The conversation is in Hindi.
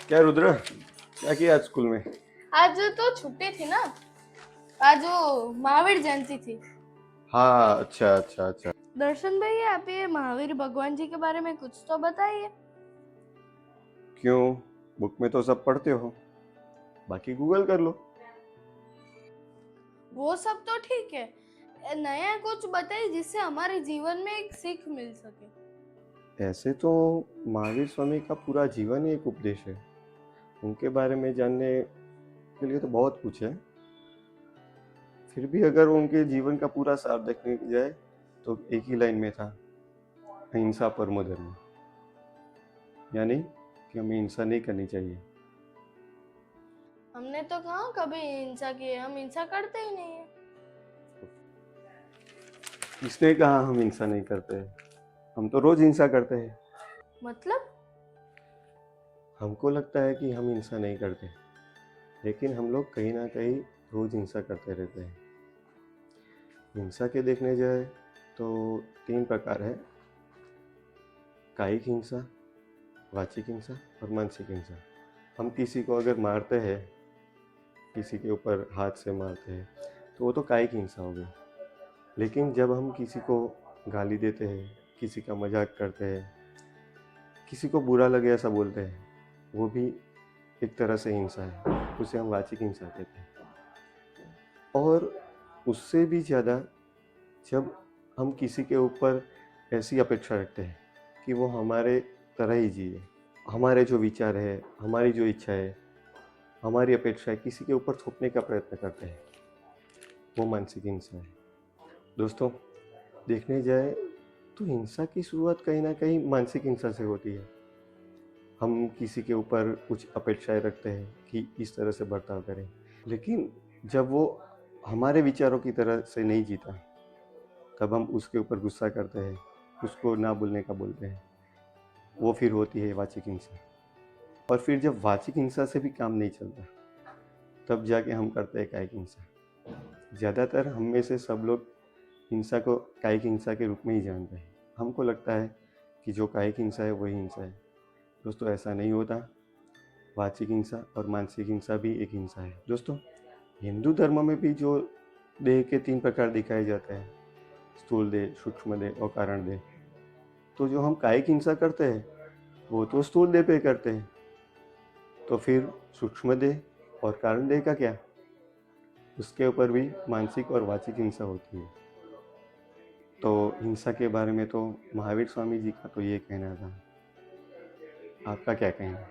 क्या रुद्र, क्या किया आज स्कूल में? आज तो छुट्टी थी ना। आज वो महावीर जयंती थी। हाँ, अच्छा अच्छा अच्छा। दर्शन भैया, आप ये महावीर भगवान जी के बारे में कुछ तो बताइए। क्यों? बुक में तो सब पढ़ते हो, बाकी गूगल कर लो। वो सब तो ठीक है, नया कुछ बताइए जिससे हमारे जीवन में एक सीख मिल सके। ऐसे तो महावीर स्वामी का पूरा जीवन ही एक उपदेश है। उनके बारे में जानने के लिए तो बहुत कुछ है। फिर भी अगर उनके जीवन का पूरा सार देखने जाए तो एक ही लाइन में था, अहिंसा परमो धर्म। यानी कि हमें हिंसा नहीं करनी चाहिए। हमने तो कहाँ कभी हिंसा की है, हम हिंसा करते ही नहीं है। किसने कहा हम हिंसा नहीं करते? हम तो रोज हिंसा करते हैं। मतलब? हमको लगता है कि हम हिंसा नहीं करते, लेकिन हम लोग कहीं ना कहीं रोज हिंसा करते रहते हैं। हिंसा के देखने जाए तो तीन प्रकार है: कायिक हिंसा, वाचिक हिंसा और मानसिक हिंसा। हम किसी को अगर मारते हैं, किसी के ऊपर हाथ से मारते हैं, तो वो तो कायिक हिंसा हो गई। लेकिन जब हम किसी को गाली देते हैं, किसी का मजाक करते हैं, किसी को बुरा लगे ऐसा बोलते हैं, वो भी एक तरह से हिंसा है। उसे हम वाचिक हिंसा कहते हैं। और उससे भी ज़्यादा जब हम किसी के ऊपर ऐसी अपेक्षा रखते हैं कि वो हमारे तरह ही जिए, हमारे जो विचार है, हमारी जो इच्छा है, हमारी अपेक्षा है, किसी के ऊपर थोपने का प्रयत्न करते हैं, वो मानसिक हिंसा है। दोस्तों, देखने जाए तो हिंसा की शुरुआत कहीं ना कहीं मानसिक हिंसा से होती है। हम किसी के ऊपर कुछ अपेक्षाएं रखते हैं कि इस तरह से बर्ताव करें, लेकिन जब वो हमारे विचारों की तरह से नहीं जीता, तब हम उसके ऊपर गुस्सा करते हैं, उसको ना बोलने का बोलते हैं। वो फिर होती है वाचिक हिंसा। और फिर जब वाचिक हिंसा से भी काम नहीं चलता, तब जाके हम करते हैं कायिक हिंसा। ज़्यादातर हम में से सब लोग हिंसा को कायिक हिंसा के रूप में ही जानते हैं। हमको लगता है कि जो कायिक हिंसा है वही हिंसा है। दोस्तों, ऐसा नहीं होता। वाचिक हिंसा और मानसिक हिंसा भी एक हिंसा है। दोस्तों, हिंदू धर्म में भी जो देह के तीन प्रकार दिखाए जाते हैं, स्थूल देह, सूक्ष्म देह और कारण देह, तो जो हम कायिक हिंसा करते हैं वो तो स्थूल देह पे करते हैं। तो फिर सूक्ष्म देह और कारण देह का क्या? उसके ऊपर भी मानसिक और वाचिक हिंसा होती है। तो हिंसा के बारे में तो महावीर स्वामी जी का तो ये कहना था। आपका क्या कहना है?